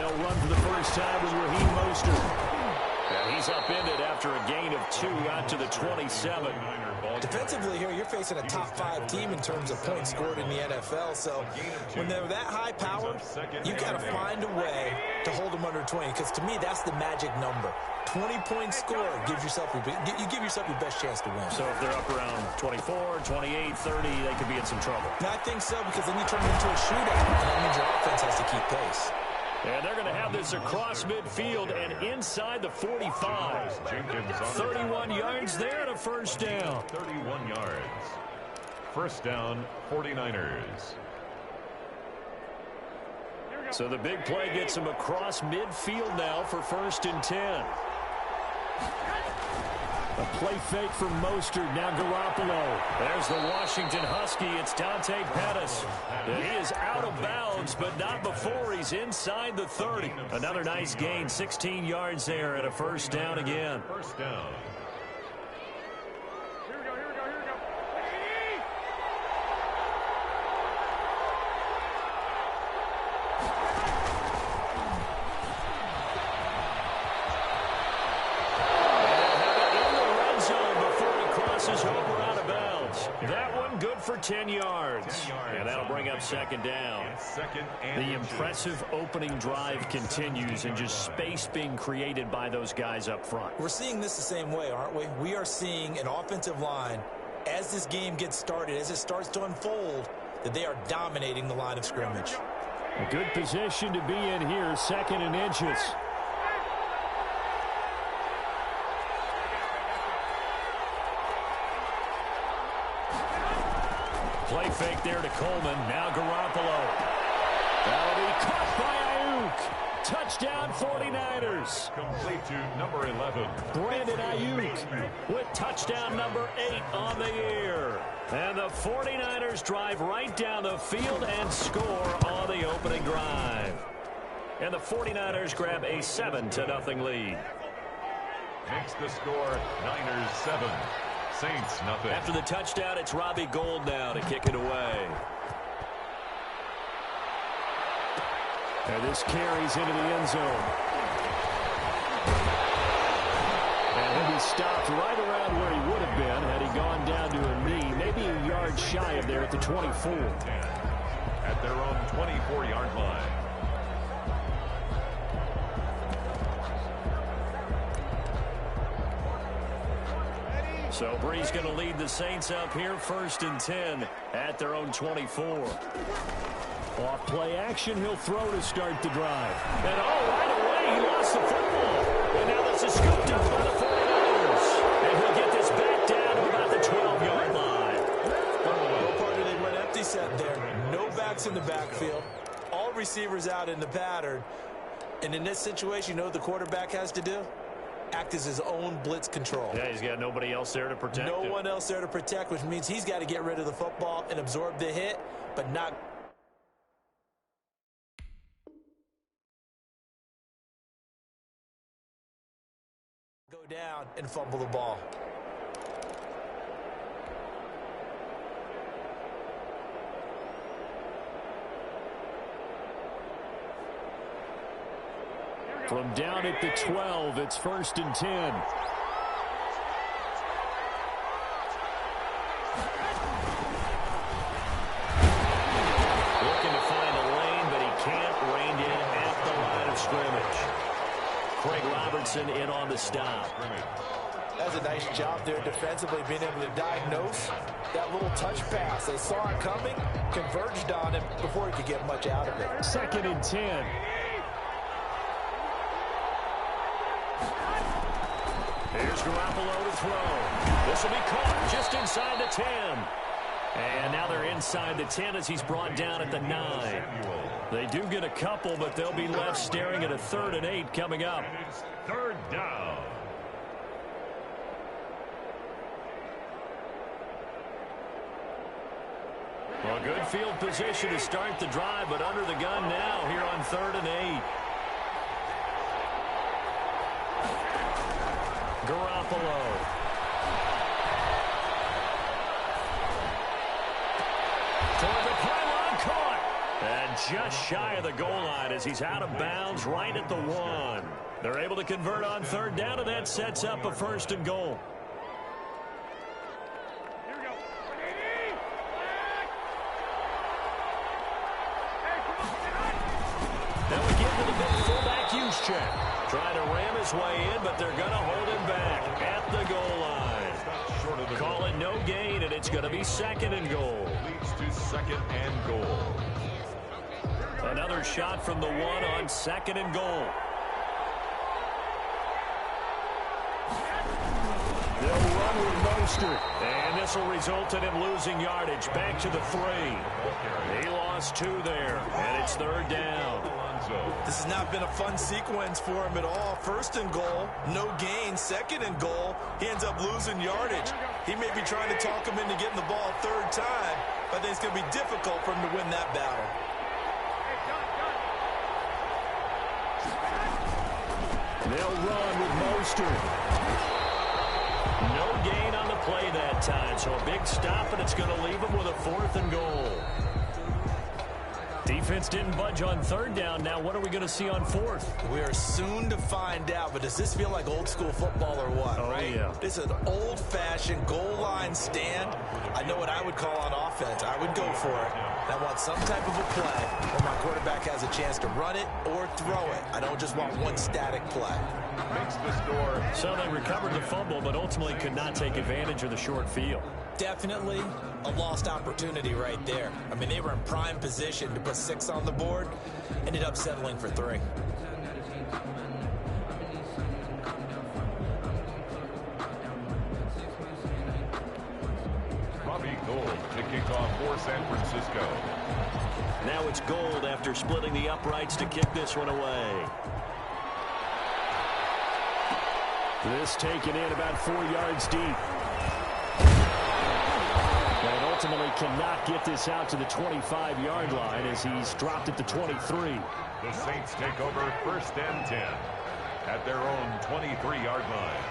They'll run for the first time with Raheem Mostert. And he's upended after a gain of 2 out to the 27. Defensively here, you're facing a top-5 team in terms of points scored in the NFL. So when they're that high-powered, you got to find a way to hold them under 20. Because to me, that's the magic number. 20-point score gives yourself you give yourself your best chance to win. So if they're up around 24, 28, 30, they could be in some trouble. I think so, because then you turn it into a shootout, and that means your offense has to keep pace. And they're going to have this across midfield and inside the 45. 31 yards there and a first down. 31 yards. First down, 49ers. So the big play gets him across midfield now for 1st and 10. A play fake from Mostert. Now Garoppolo. There's the Washington Husky. It's Dante Pettis. And he is out of bounds, but not before he's inside the 30. Another nice gain. 16 yards there and a first down again. First down. For 10 yards. And that'll bring up second down. The impressive opening drive continues, and just space being created by those guys up front. We're seeing this the same way, aren't we? We are seeing an offensive line, as this game gets started, as it starts to unfold, that they are dominating the line of scrimmage. A good position to be in here, 2nd and inches. Play fake there to Coleman. Now Garoppolo. That'll be caught by Ayuk. Touchdown 49ers. Complete to number 11. Brandon Ayuk with touchdown number 8 on the year. And the 49ers drive right down the field and score on the opening drive. And the 49ers grab a 7-0 lead. Makes the score Niners 7. Saints nothing. After the touchdown, it's Robbie Gould now to kick it away. And this carries into the end zone. And he'll be stopped right around where he would have been had he gone down to a knee, maybe a yard shy of there at the 24. At their own 24-yard line. So Bree's going to lead the Saints up here, 1st and 10 at their own 24. Off play action, he'll throw to start the drive. And right away, he lost the football. And now this is scooped up by the 49ers. And he'll get this back down to about the 12-yard line. No partner, they went empty set there. No backs in the backfield. All receivers out in the pattern. And in this situation, you know what the quarterback has to do? Act as his own blitz control. Yeah, he's got nobody else there to protect him. No one else there to protect, which means he's got to get rid of the football and absorb the hit, but not go down and fumble the ball. From down at the 12, it's 1st and 10. Looking to find a lane, but he can't rein in at the line of scrimmage. Craig Robertson in on the stop. That's a nice job there defensively, being able to diagnose that little touch pass. They saw it coming, converged on him before he could get much out of it. 2nd and 10. Here's Garoppolo to throw. This will be caught just inside the 10. And now they're inside the 10 as he's brought down at the 9. They do get a couple, but they'll be left staring at a 3rd and 8 coming up. It's 3rd down. Well, good field position to start the drive, but under the gun now here on 3rd and 8. Garoppolo. Toward the pylon, caught. And just shy of the goal line as he's out of bounds right at the 1. They're able to convert on third down, and that sets up a first and goal. Now we get to the big fullback use check. Trying to ram his way in, but they're going to hold him back at the goal line. Call it no gain, and it's going to be second and goal. Leads to second and goal. Another shot from the 1 on second and goal. They'll run with Mostert, and this will result in him losing yardage. Back to the 3. He lost 2 there, and it's third down. This has not been a fun sequence for him at all. First and goal, no gain. Second and goal, he ends up losing yardage. He may be trying to talk him into getting the ball third time, but I think it's going to be difficult for him to win that battle. They'll run with Mostert. No gain on the play that time, so a big stop, and it's going to leave him with a fourth and goal. Defense didn't budge on third down. Now what are we going to see on fourth? We are soon to find out, but does this feel like old school football or what, right? Yeah. This is an old-fashioned goal line stand. I know what I would call on offense. I would go for it. And I want some type of a play where my quarterback has a chance to run it or throw it. I don't just want one static play. Makes the score. So they recovered the fumble, but ultimately could not take advantage of the short field. Definitely a lost opportunity right there. I mean, they were in prime position to put 6 on the board, ended up settling for 3. Robbie Gould to kick off for San Francisco. Now it's Gould after splitting the uprights to kick this one away. This taken in about 4 yards deep. And ultimately cannot get this out to the 25-yard line as he's dropped it to 23. The Saints take over first and 10 at their own 23-yard line.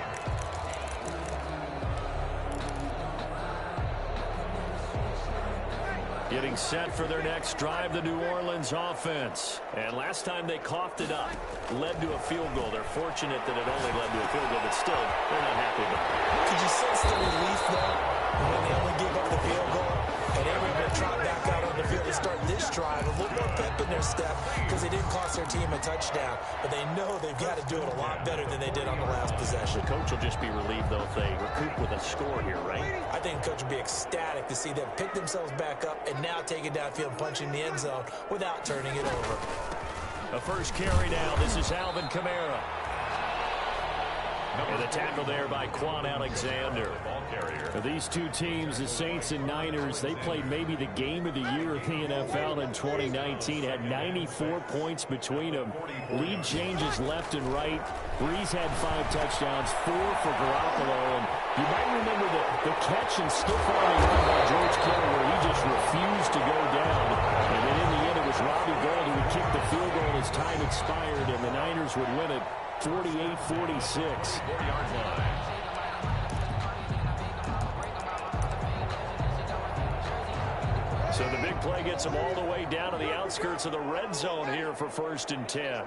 Getting set for their next drive, the New Orleans offense. And last time they coughed it up, led to a field goal. They're fortunate that it only led to a field goal, but still, they're not happy about it. Could you sense the relief, though, when they only gave up the field goal and they were able to trot back out on the field to start this drive? A little more pep in their step because they didn't cost their team a touchdown. But they know they've got to do it a lot better than they did on the last possession. The coach will just be relieved, though, if they recoup with a score here, right? I think the coach will be ecstatic to see them pick themselves back up and now take it downfield and punch in the end zone without turning it over. A first carry now. This is Alvin Kamara. And the tackle there by Quan Alexander. These two teams, the Saints and Niners, they played maybe the game of the year in the NFL in 2019. Had 94 points between them. Lead changes left and right. Breeze had 5 touchdowns, 4 for Garoppolo. And you might remember the catch and stiff-arming run by George Kittle where he just refused to go down. And then in the end, it was Robbie Gould who would kick the field goal as time expired, and the Niners would win it 48-46. 4-yard line. So the big play gets them all the way down to the outskirts of the red zone here for first and 10.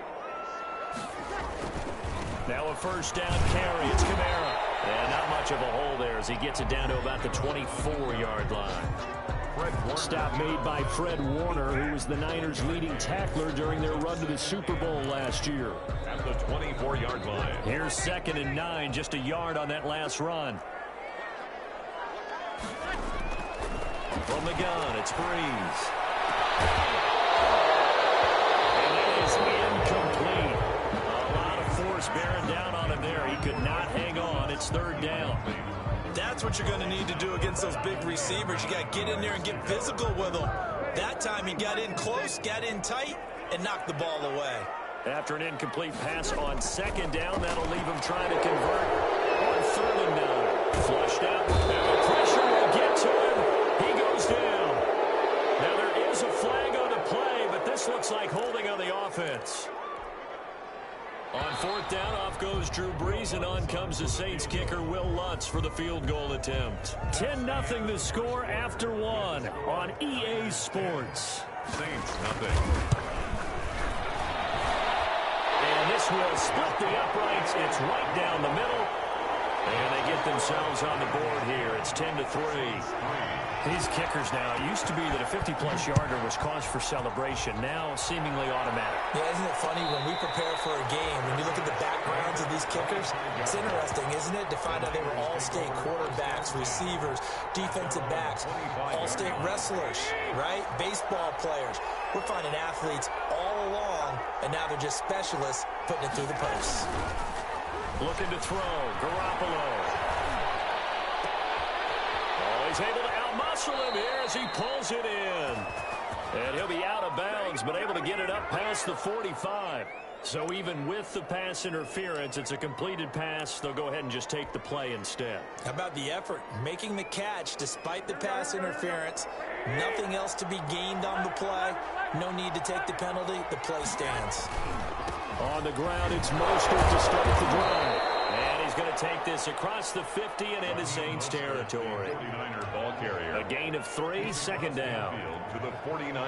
Now a first down carry. It's Kamara. And not much of a hole there as he gets it down to about the 24-yard line. Stop made by Fred Warner, who was the Niners' leading tackler during their run to the Super Bowl last year. At the 24-yard line. Here's 2nd and 9, just a yard on that last run. From the gun, it's Breeze. And it is incomplete. A lot of force bearing down on him there. He could not hang on. It's third down. That's what you're going to need to do against those big receivers. You got to get in there and get physical with them. That time he got in close, got in tight, and knocked the ball away. After an incomplete pass on 2nd down, that'll leave him trying to convert on 3rd and 9. Flushed out. Now the pressure will get to him. He goes down. Now there is a flag on the play, but this looks like holding on the offense. On 4th down, off goes Drew Brees, and on comes the Saints kicker, Will Lutz, for the field goal attempt. 10-0 the score after 1 on EA Sports. Saints nothing. And this will split the uprights. It's right down the middle. And they get themselves on the board here. It's 10-3. These kickers now, it used to be that a 50-plus yarder was cause for celebration. Now seemingly automatic. Yeah, isn't it funny when we prepare for a game, when you look at the backgrounds of these kickers, it's interesting, isn't it, to find out they were all-state quarterbacks, receivers, defensive backs, all-state wrestlers, right? Baseball players. We're finding athletes all along, and now they're just specialists putting it through the posts. Looking to throw. Garoppolo. Oh, he's able to outmuscle him here as he pulls it in. And he'll be out of bounds, but able to get it up past the 45. So even with the pass interference, it's a completed pass. They'll go ahead and just take the play instead. How about the effort? Making the catch despite the pass interference. Nothing else to be gained on the play. No need to take the penalty. The play stands. On the ground, it's Mostert to start the drive. And he's going to take this across the 50 and into Saints territory. A gain of 3, second down.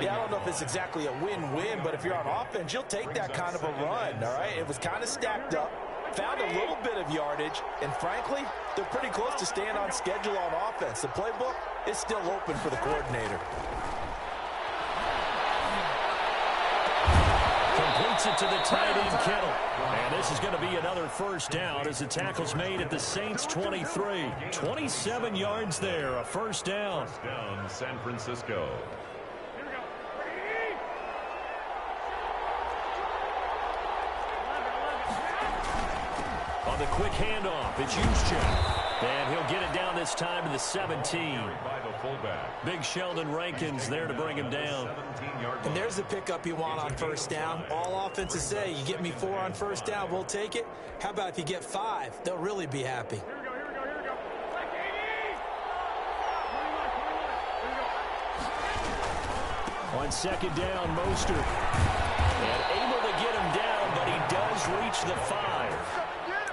Yeah, I don't know if it's exactly a win-win, but if you're on offense, you'll take that kind of a run, all right? It was kind of stacked up, found a little bit of yardage, and frankly, they're pretty close to staying on schedule on offense. The playbook is still open for the coordinator. Completes it to the tight end, Kittle. And this is going to be another first down as the tackle's made at the Saints' 23. 27 yards there, a first down. First down, San Francisco. On the quick handoff, it's Juszczyk. And he'll get it down this time to the 17. By the fullback. Big Sheldon Rankins there to bring him down. And there's the pickup you want on first down. All offenses say, you get me 4 on first down, we'll take it. How about if you get 5? They'll really be happy. On second down, Mostert. And able to get him down, but he does reach the 5.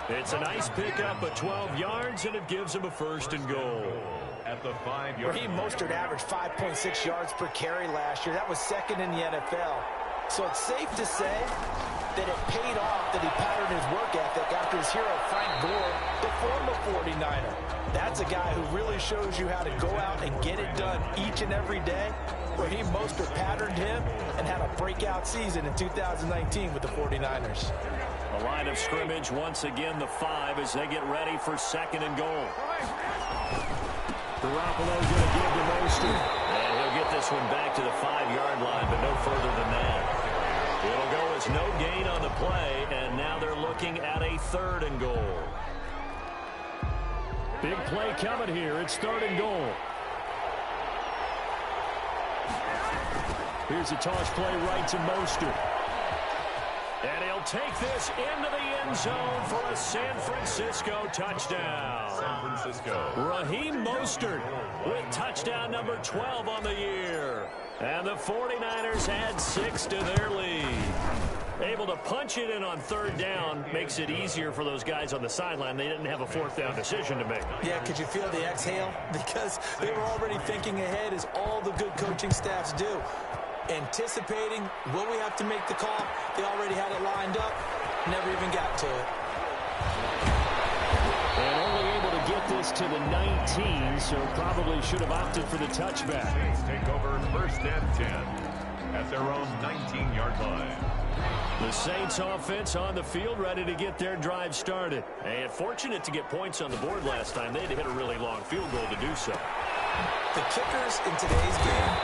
It's a nice pickup of 12 yards, and it gives him a first and goal. At the 5-yard Raheem Mostert averaged 5.6 yards per carry last year. That was second in the NFL. So it's safe to say that it paid off that he patterned his work ethic after his hero, Frank Gore, the former 49er. That's a guy who really shows you how to go out and get it done each and every day. Raheem Mostert patterned him and had a breakout season in 2019 with the 49ers. A line of scrimmage, once again the 5 as they get ready for second and goal. Garoppolo's going to give to Mostert. And he'll get this one back to the 5-yard line, but no further than that. It'll go as no gain on the play, and now they're looking at a third and goal. Big play coming here. It's third and goal. Here's a toss play right to Mostert. And he'll take this into the end zone for a San Francisco touchdown. San Francisco. Raheem Mostert with touchdown number 12 on the year. And the 49ers add 6 to their lead. Able to punch it in on third down makes it easier for those guys on the sideline. They didn't have a fourth down decision to make. Yeah, could you feel the exhale? Because they were already thinking ahead, as all the good coaching staffs do. Anticipating, will we have to make the call? They already had it lined up, never even got to it. And only able to get this to the 19, so probably should have opted for the touchback. Saints take over first and 10 at their own 19-yard line. The Saints offense on the field, ready to get their drive started. And fortunate to get points on the board last time. They had to hit a really long field goal to do so. The kickers in today's game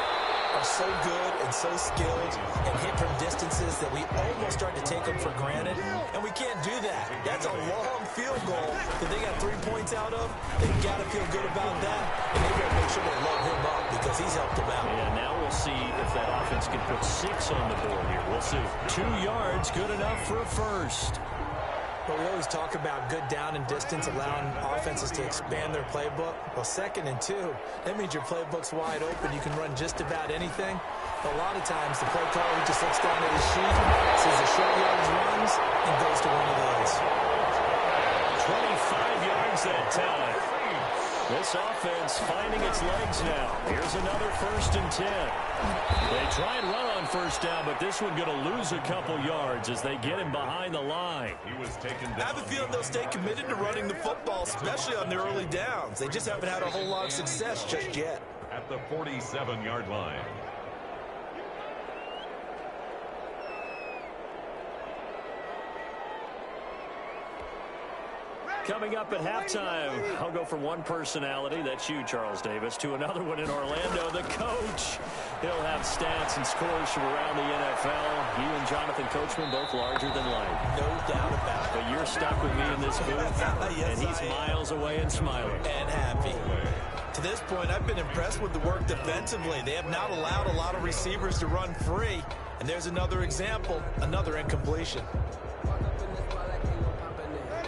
are so good and so skilled and hit from distances that we almost start to take them for granted, and we can't do that. That's a long field goal that they got 3 points out of. They got to feel good about that, and they got to make sure they load him up because he's helped them out. And now we'll see if that offense can put 6 on the board here. We'll see. 2 yards, good enough for a first. Well, we always talk about good down and distance, allowing offenses to expand their playbook. Well, 2nd and 2, that means your playbook's wide open. You can run just about anything. But a lot of times, the play caller just looks down at his sheet, sees the short yards runs, and goes to one of those. 25 yards that time. This this offense finding its legs now. Here's another 1st and 10. They try and run on 1st down, but this one going to lose a couple yards as they get him behind the line. He was taken down. I have a feeling they'll stay committed to running the football, especially on their early downs. They just haven't had a whole lot of success just yet. At the 47-yard line. Coming up at halftime, I'll go from one personality, that's you, Charles Davis, to another one in Orlando, the coach. He'll have stats and scores from around the NFL. You and Jonathan Coachman both larger than life. No doubt about it. But you're stuck with me in this booth, Yes, and he's miles away and smiling. And happy. To this point, I've been impressed with the work defensively. They have not allowed a lot of receivers to run free. And there's another example, another incompletion.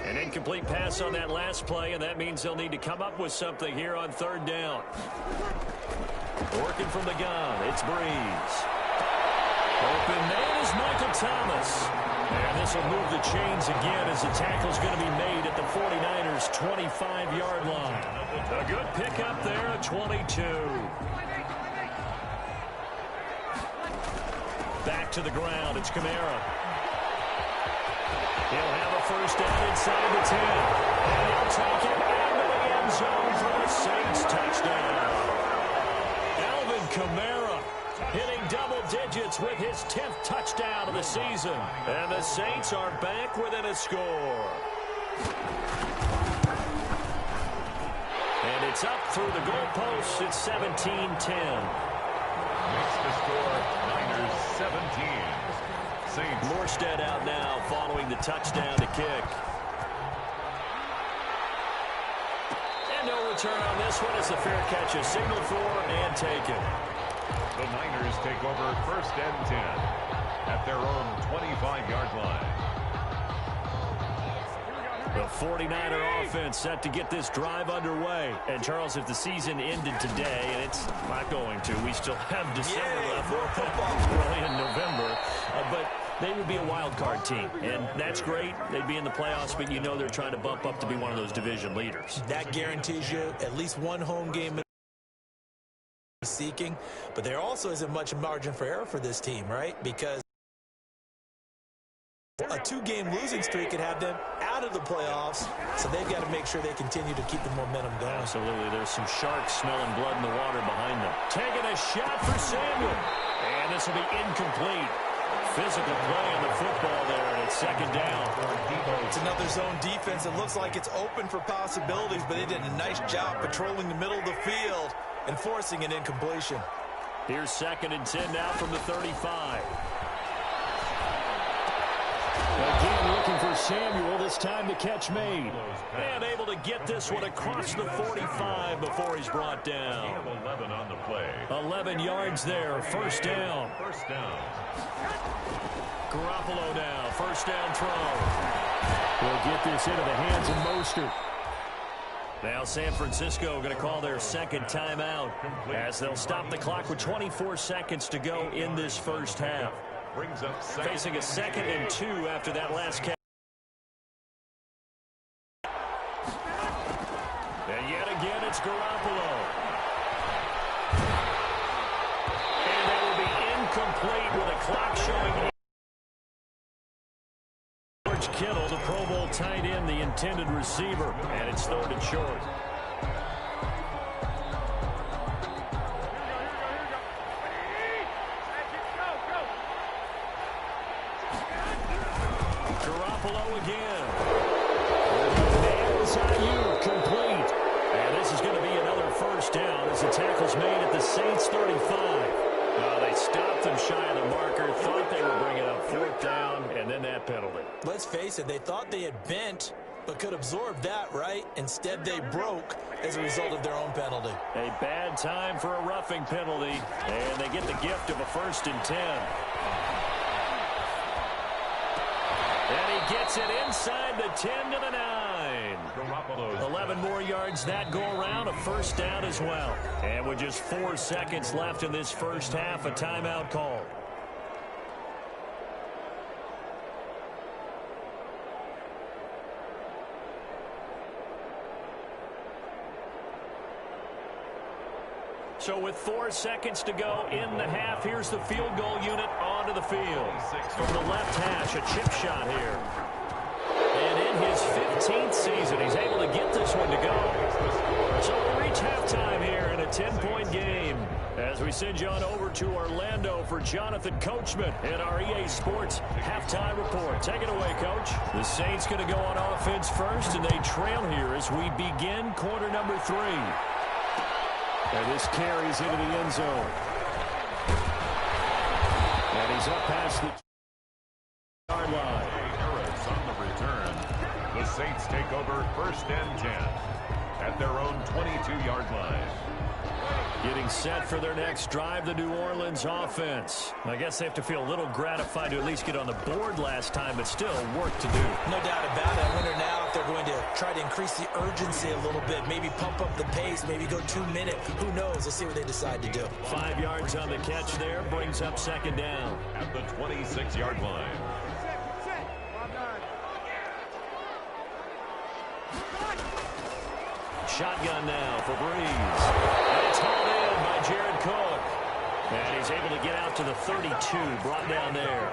An incomplete pass on that last play, and that means they'll need to come up with something here on 3rd down. Working from the gun, it's Breeze. Open man is Michael Thomas. And this will move the chains again as the tackle's going to be made at the 49ers' 25-yard line. A good pickup there at 22. Back to the ground, it's Kamara. He'll have a 1st down inside the 10. And he'll take it into the end zone for the Saints touchdown. Alvin Kamara hitting double digits with his 10th touchdown of the season. And the Saints are back within a score. And it's up through the goalposts. It's 17-10. Makes the score Niners 17. Saints. Morstead out now following the touchdown to kick. And no return on this one. It's a fair catch, a signal for and taken. The Niners take over 1st and 10 at their own 25-yard line. The 49er offense set to get this drive underway. And, Charles, if the season ended today, and it's not going to, we still have December left. More football. Early in November. But they would be a wild card team, and that's great. They'd be in the playoffs, but you know they're trying to bump up to be one of those division leaders. That guarantees you at least one home game seeking, but there also isn't much margin for error for this team, right? Because a 2-game losing streak could have them out of the playoffs, so they've got to make sure they continue to keep the momentum going. Absolutely. There's some sharks smelling blood in the water behind them. Taking a shot for Samuel, and this will be incomplete. Physical play on the football there, and it's 2nd down. It's another zone defense. It looks like it's open for possibilities, but they did a nice job patrolling the middle of the field and forcing an incompletion. Here's 2nd and 10 now from the 35. Again, looking for Samuel, this time the catch made. And able to get this one across the 45 before he's brought down. 11 on the play. 11 yards there, 1st down. 1st down. Garoppolo now, 1st down throw. Will get this into the hands of Mostert. Now San Francisco going to call their 2nd timeout as they'll stop the clock with 24 seconds to go in this 1st half. Brings up Facing a 2nd and 2 after that last catch. And yet again, it's Garoppolo. And that will be incomplete with a clock showing George Kittle, the Pro Bowl tight end, the intended receiver. And it's 3rd and short. Garoppolo again. Nails Ayuk complete. And this is going to be another 1st down as the tackle's made at the Saints 35. They stopped them shy of the marker, thought they were bringing up 4th down, and then that penalty. Let's face it, they thought they had bent, but could absorb that, right? Instead, they broke as a result of their own penalty. A bad time for a roughing penalty, and they get the gift of a 1st and 10. And he gets it inside the 10 to the 9. 11 more yards that go around, a 1st down as well. And with just 4 seconds left in this 1st half, a timeout call. So with 4 seconds to go in the half, here's the field goal unit onto the field. From the left hash, a chip shot here. And in his 15th season, he's able to get this one to go. So we'll reach halftime here in a 10-point game. As we send you on over to Orlando for Jonathan Coachman in our EA Sports halftime report. Take it away, Coach. The Saints going to go on offense first, and they trail here as we begin quarter number 3. And this carries into the end zone. And he's up past the yard line. Harris on the return. The Saints take over 1st and 10 at their own 22-yard line. Getting set for their next drive, the New Orleans offense. I guess they have to feel a little gratified to at least get on the board last time, but still work to do. No doubt about it. I wonder now if they're going to try to increase the urgency a little bit, maybe pump up the pace, maybe go 2 minute. Who knows? Let's see what they decide to do. 5 yards on the catch there, brings up 2nd down. At the 26-yard line. Shotgun now for Breeze. And it's hauled in by Jared Cook. And he's able to get out to the 32, brought down there.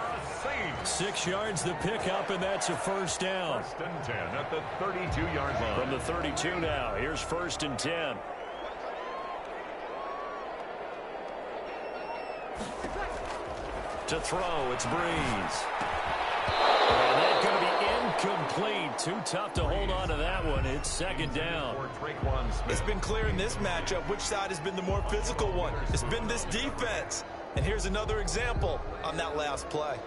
6 yards the pickup, and that's a 1st down. 1st and 10 at the 32-yard line. From the 32 now, here's 1st and 10. To throw, it's Breeze. And that's going to be incomplete. Too tough to hold on to that one. It's 2nd down. It's been clear in this matchup which side has been the more physical one. It's been this defense. And here's another example on that last play.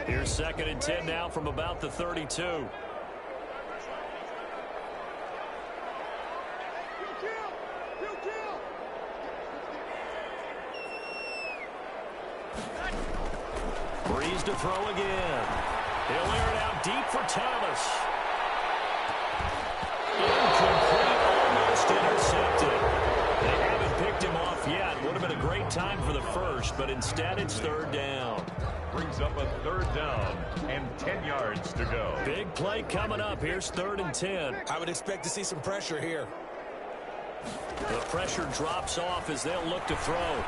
Here's 2nd and 10 now from about the 32. Breeze to throw again. He'll air it out deep for Thomas. Incomplete, almost intercepted. They haven't picked him off yet. Would have been a great time for the first, but instead it's 3rd down. Brings up a 3rd down and 10 yards to go. Big play coming up. Here's 3rd and 10. I would expect to see some pressure here. The pressure drops off as they'll look to throw.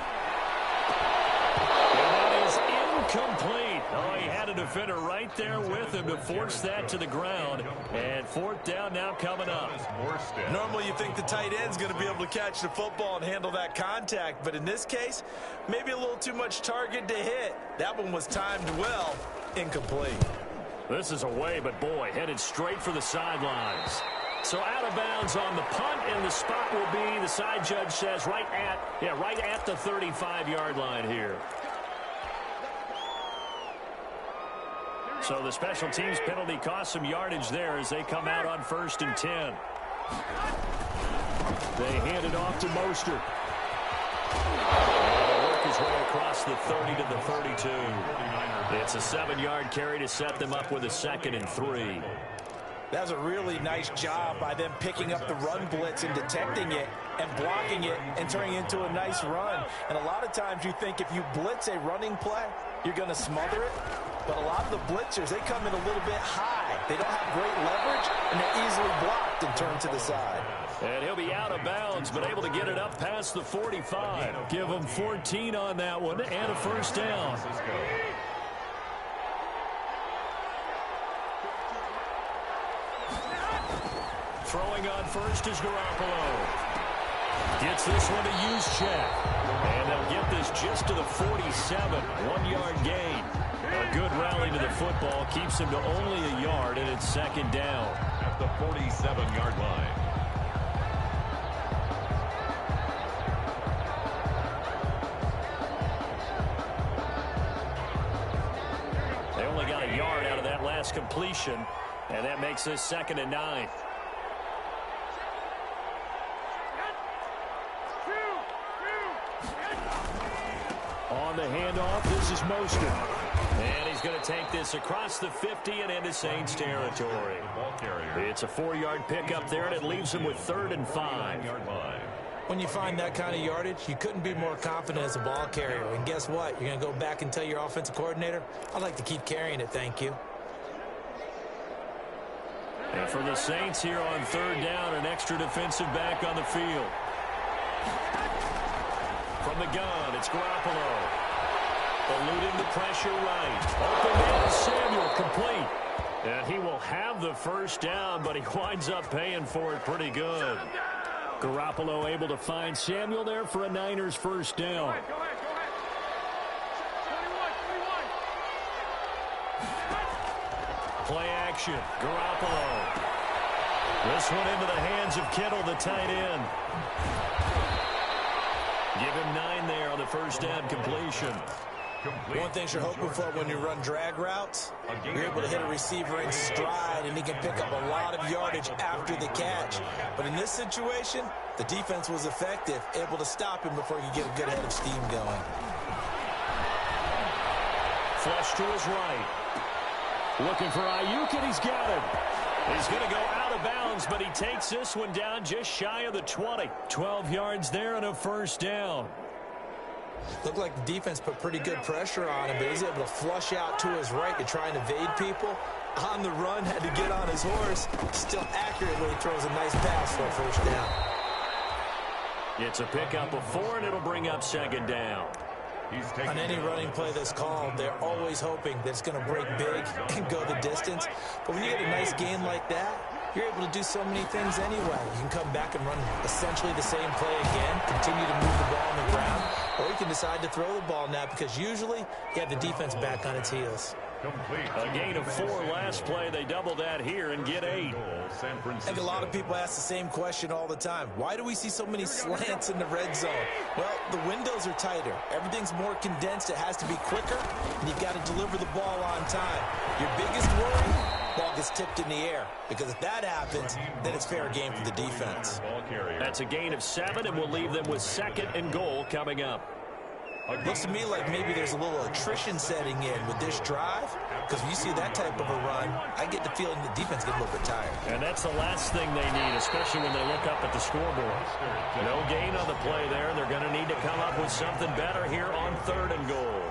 And that is incomplete. Oh, he had a defender right there with him to force that to the ground. And 4th down now coming up. Normally you think the tight end's going to be able to catch the football and handle that contact. But in this case, maybe a little too much target to hit. That one was timed well. Incomplete. This is away, but boy, headed straight for the sidelines. So out of bounds on the punt, and the spot will be, the side judge says, right at the 35-yard line here. So the special teams penalty cost some yardage there as they come out on 1st and 10. They hand it off to Mostert. And he'll work his way across the 30 to the 32. It's a 7-yard carry to set them up with a 2nd and 3. That was a really nice job by them picking up the run blitz and detecting it and blocking it and turning it into a nice run. And a lot of times you think if you blitz a running play, you're going to smother it. But a lot of the blitzers, they come in a little bit high. They don't have great leverage, and they're easily blocked and turned to the side. And he'll be out of bounds, but able to get it up past the 45. Give him 14 on that one and a 1st down. Throwing on first is Garoppolo. Gets this one to Juszczyk. And they'll get this just to the 47. 1-yard gain. A good rally to the football. Keeps him to only a yard, and it's 2nd down. At the 47-yard line. They only got a yard out of that last completion, and that makes this 2nd and 9. On the handoff, this is Mostert. And he's going to take this across the 50 and into Saints territory. It's a 4-yard pickup there, and it leaves him with 3rd and 5. When you find that kind of yardage, you couldn't be more confident as a ball carrier. And guess what? You're going to go back and tell your offensive coordinator, I'd like to keep carrying it, thank you. And for the Saints here on 3rd down, an extra defensive back on the field. From the gun, it's Garoppolo. Eluding the pressure right. Open man, Samuel, complete. And he will have the first down, but he winds up paying for it pretty good. Garoppolo able to find Samuel there for a Niners first down. Play action, Garoppolo. This one into the hands of Kittle, the tight end. Give him 9 there on the first down completion. One thing you're hoping for when you run drag routes, you're able to hit a receiver in stride, and he can pick up a lot of yardage after the catch. But in this situation, the defense was effective, able to stop him before he could get a good head of steam going. Flush to his right. Looking for Ayuk, and he's got him. He's going to go out of bounds, but he takes this one down just shy of the 20. 12 yards there and a first down. Looked like the defense put pretty good pressure on him, but he was able to flush out to his right to try and evade people. On the run, had to get on his horse. Still accurate when he throws a nice pass for a first down. It's a pickup of 4, and it'll bring up 2nd down. On any running play that's called, they're always hoping that it's going to break big and go the distance. But when you get a nice gain like that, you're able to do so many things anyway. You can come back and run essentially the same play again, continue to move the ball on the ground, or you can decide to throw the ball now because usually you have the defense back on its heels. A gain of 4 last play. They double that here and get 8. I think a lot of people ask the same question all the time. Why do we see so many slants in the red zone? Well, the windows are tighter. Everything's more condensed. It has to be quicker, and you've got to deliver the ball on time. Your biggest worry, ball gets tipped in the air, because if that happens, then it's fair game for the defense. That's a gain of 7, and we'll leave them with 2nd and goal coming up. Looks to me like maybe there's a little attrition setting in with this drive, because when you see that type of a run, I get the feeling the defense gets a little bit tired. And that's the last thing they need, especially when they look up at the scoreboard. No gain on the play there. They're going to need to come up with something better here on 3rd and goal.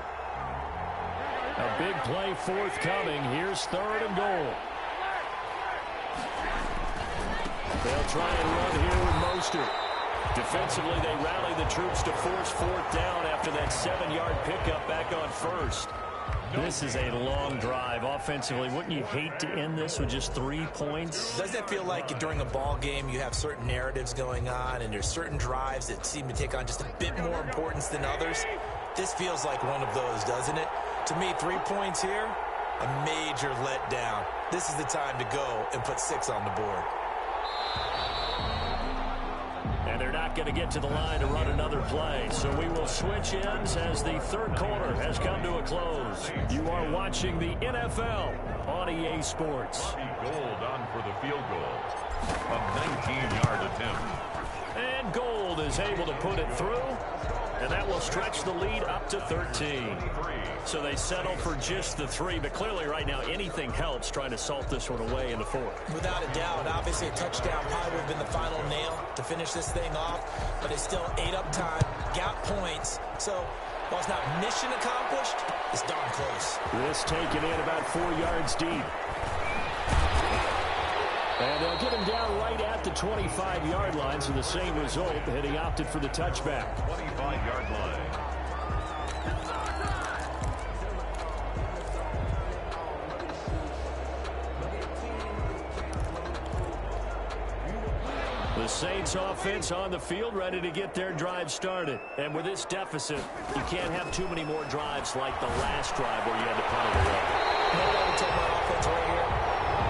A big play forthcoming. Here's 3rd and goal. They'll try and run here with Mostert. Defensively, they rally the troops to force 4th down after that 7-yard pickup back on 1st. This is a long drive. Offensively, wouldn't you hate to end this with just 3 points? Doesn't it feel like during a ball game you have certain narratives going on and there's certain drives that seem to take on just a bit more importance than others? This feels like one of those, doesn't it? To me, 3 points here, a major letdown. This is the time to go and put 6 on the board. And they're not going to get to the line to run another play. So we will switch ends as the 3rd quarter has come to a close. You are watching the NFL on EA Sports. Gold on for the field goal. A 19-yard attempt. And Gold is able to put it through. And that will stretch the lead up to 13. So they settle for just the 3. But clearly right now anything helps trying to salt this one away in the 4th. Without a doubt. Obviously a touchdown probably would have been the final nail to finish this thing off. But it's still 8 up time. Got points. So while it's not mission accomplished, it's darn close. This taken in about 4 yards deep. And they'll get him down right at the 25-yard line, so the same result, and he opted for the touchback. 25-yard line. The Saints offense on the field, ready to get their drive started. And with this deficit, you can't have too many more drives like the last drive where you had to punt it away. No, I would tell my offense right here.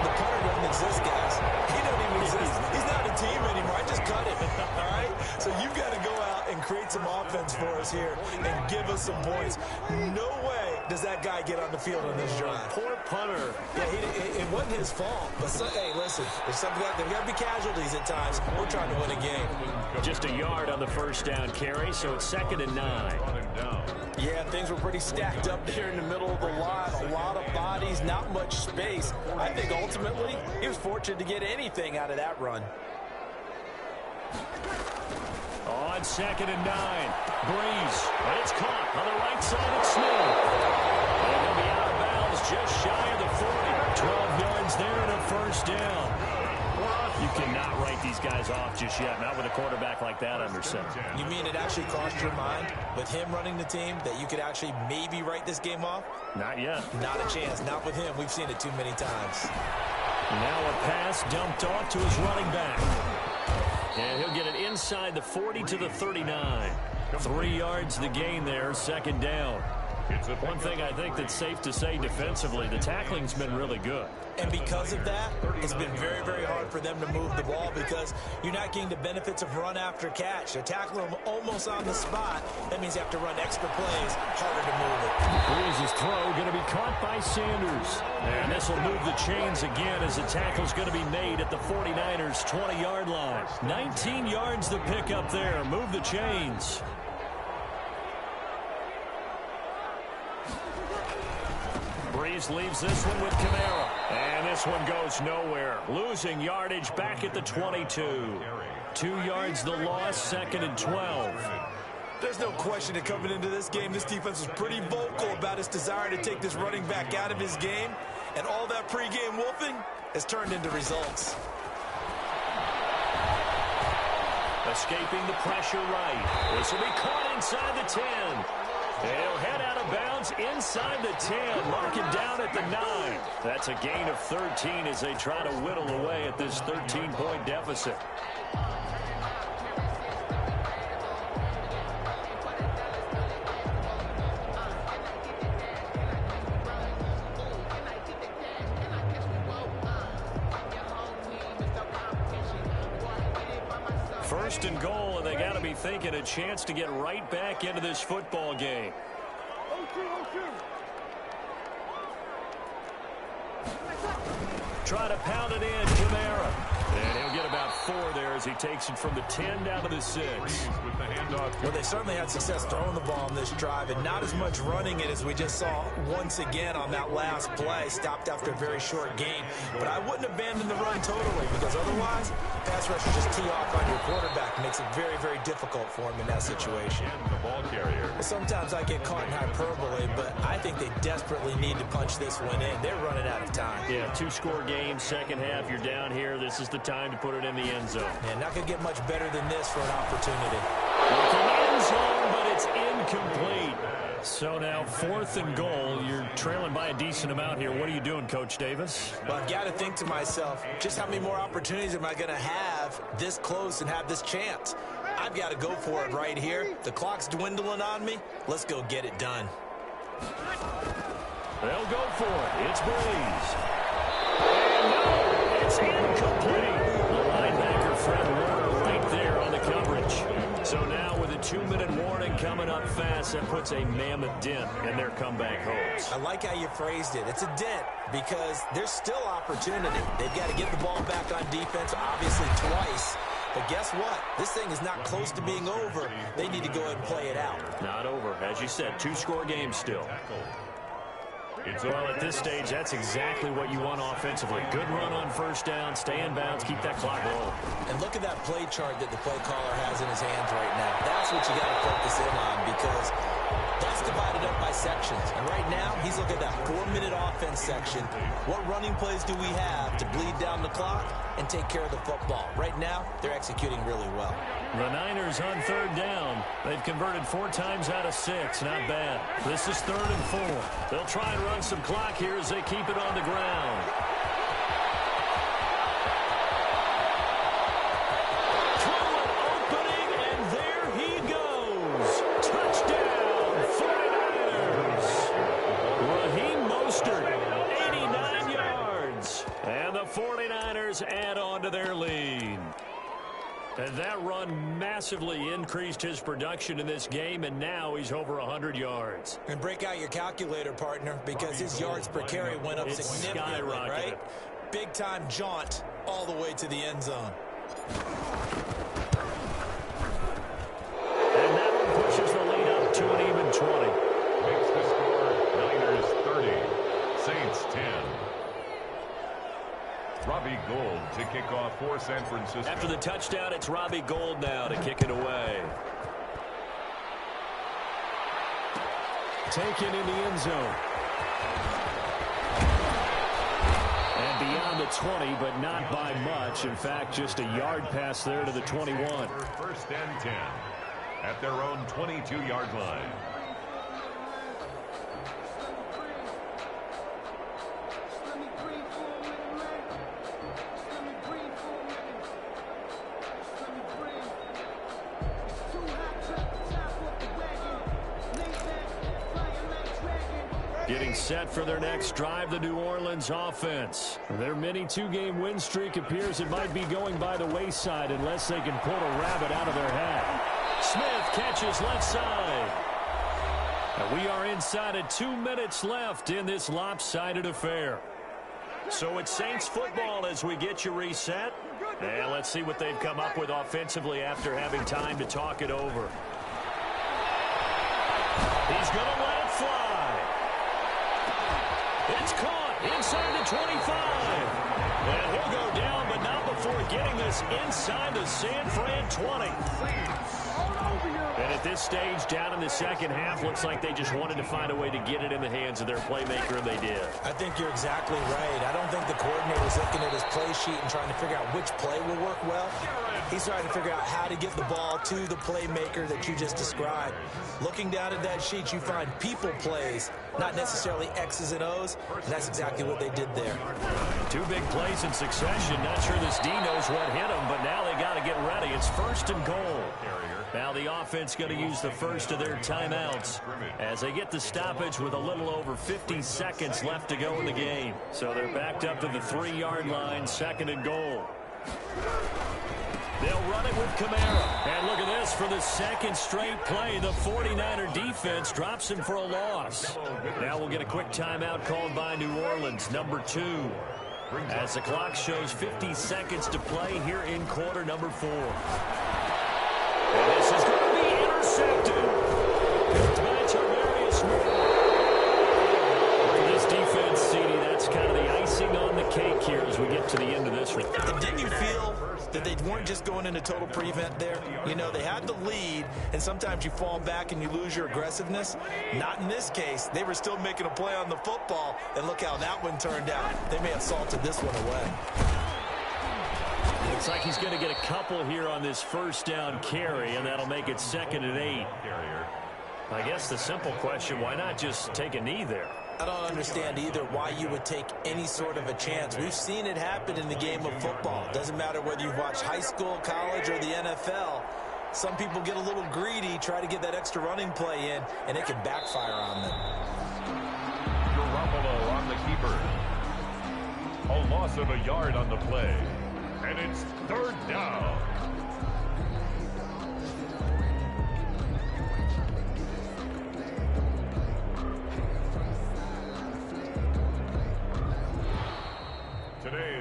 The punter doesn't exist, guys. He doesn't even exist. He's not a team anymore. I just cut him. All right? So you've got to go out and create some offense for us here and give us some points. No way does that guy get on the field on this drive. Poor punter. Yeah, it wasn't his fault. But, hey, listen, there's got to be casualties at times. We're trying to win a game. Just a yard on the first down carry, so it's 2nd and 9. Yeah, things were pretty stacked up there in the middle of the line. A lot of bodies, not much space. I think ultimately he was fortunate to get anything out of that run. On 2nd and 9. Breeze. And it's caught on the right side of Smith. And he'll be out of bounds just shy of the 40. 12 yards there and a first down. You cannot write these guys off just yet. Not with a quarterback like that under center. You mean it actually crossed your mind with him running the team that you could actually maybe write this game off? Not yet. Not a chance. Not with him. We've seen it too many times. Now a pass dumped off to his running back. And he'll get it inside the 40 to the 39. 3 yards the gain there, 2nd down. One thing I think that's safe to say defensively, the tackling's been really good. And because of that, it's been very, very hard for them to move the ball because you're not getting the benefits of run after catch. They're tackling them almost on the spot. That means you have to run extra plays, harder to move it. Breeze's throw going to be caught by Sanders. And this will move the chains again as the tackle's going to be made at the 49ers' 20-yard line. 19 yards the pickup there. Move the chains. Breeze leaves this one with Kamara. And this one goes nowhere. Losing yardage back at the 22. 2 yards the loss, 2nd and 12. There's no question that coming into this game, this defense was pretty vocal about its desire to take this running back out of his game. And all that pregame wolfing has turned into results. Escaping the pressure right. This will be caught inside the 10. He'll head out of bounds inside the 10. Mark it down at the 9. That's a gain of 13 as they try to whittle away at this 13-point deficit. First and goal, and they got to be thinking a chance to get right back into this football game. Try to pound it in, Kamara. And he'll get about 4 there as he takes it from the 10 down to the 6. Well, they certainly had success throwing the ball on this drive and not as much running it as we just saw once again on that last play. Stopped after a very short gain. But I wouldn't abandon the run totally because otherwise, pass rush will just tee off on your quarterback. Makes it very, very difficult for him in that situation. The ball carrier. Sometimes I get caught in hyperbole, but I think they desperately need to punch this one in. They're running out of time. Yeah, 2-score game, second half, you're down here. This is the time to put it in the end zone. And not going to get much better than this for an opportunity. Looking end zone, but it's incomplete. So now 4th and goal. You're trailing by a decent amount here. What are you doing, Coach Davis? Well, I've got to think to myself, just how many more opportunities am I going to have this close and have this chance? I've got to go for it right here. The clock's dwindling on me. Let's go get it done. They'll go for it. It's Breeze. And no, it's incomplete. The linebacker, Fred Warner, right there on the coverage. So now with a 2-minute warning coming up fast, that puts a mammoth dent in their comeback hopes. I like how you phrased it. It's a dent because there's still opportunity. They've got to get the ball back on defense, obviously twice. But guess what? This thing is not close to being over. They need to go ahead and play it out. Not over. As you said, 2-score game still. Well, at this stage, that's exactly what you want offensively. Good run on first down, stay in bounds, keep that clock rolling. And look at that play chart that the play caller has in his hands right now. That's what you got to focus in on because that's divided up by sections. And right now, he's looking at that 4-minute offense section. What running plays do we have to bleed down the clock and take care of the football? Right now, they're executing really well. The Niners on 3rd down. They've converted 4 times out of 6. Not bad. This is 3rd and 4. They'll try and run some clock here as they keep it on the ground. Through an opening, and there he goes. Touchdown, 49ers. Raheem Mostert, 89 yards. And the 49ers add on to their lead. And that run massively increased his production in this game, and now he's over 100 yards. And break out your calculator, partner, because his yards per carry went up significantly, right? Big-time jaunt all the way to the end zone. And that one pushes the lead up to an even 20. Makes the score Niners 30, Saints 10. Robbie Gould to kick off for for San Francisco. After the touchdown, it's Robbie Gould now to kick it away. Taken in the end zone. And beyond the 20, but not by much. In fact, just a yard pass there to the 21. First and 10 at their own 22-yard line. Getting set for their next drive, the New Orleans offense. Their mini two-game win streak appears it might be going by the wayside unless they can pull a rabbit out of their hat. Smith catches left side. And we are inside of 2 minutes left in this lopsided affair. So it's Saints football as we get you reset. And let's see what they've come up with offensively after having time to talk it over. He's going to let it fly. It's caught inside the 25. And he'll go down, but not before getting this inside the San Fran 20. And at this stage, down in the second half, looks like they just wanted to find a way to get it in the hands of their playmaker, and they did. I think you're exactly right. I don't think the coordinator was looking at his play sheet and trying to figure out which play will work well. He's trying to figure out how to get the ball to the playmaker that you just described. Looking down at that sheet, you find people plays, not necessarily X's and O's, and that's exactly what they did there. 2 big plays in succession. Not sure this D knows what hit him, but now they got to get ready. It's first and goal. Now the offense going to use the first of their timeouts as they get the stoppage with a little over 50 seconds left to go in the game. So they're backed up to the 3-yard line, second and goal. They'll run it with Kamara. And look at this, for the second straight play, the 49er defense drops him for a loss. Now we'll get a quick timeout called by New Orleans, number 2. As the clock shows 50 seconds to play here in quarter number 4. And this is going to be intercepted. Picked by Tarvarius Moore. For this defense, CD, that's kind of the icing on the cake here as we get to the end of this one. And didn't you feel that they weren't just going into total prevent there? You know, they had the lead, and sometimes you fall back and you lose your aggressiveness. Not in this case. They were still making a play on the football, and look how that one turned out. They may have salted this one away. Looks like he's going to get a couple here on this first down carry, and that'll make it 2nd and 8. I guess the simple question, why not just take a knee there? I don't understand either why you would take any sort of a chance. We've seen it happen in the game of football. Doesn't matter whether you've watched high school, college, or the NFL. Some people get a little greedy, try to get that extra running play in, and it can backfire on them. Garoppolo on the keeper. A loss of a yard on the play. And it's 3rd down.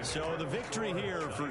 So the victory here for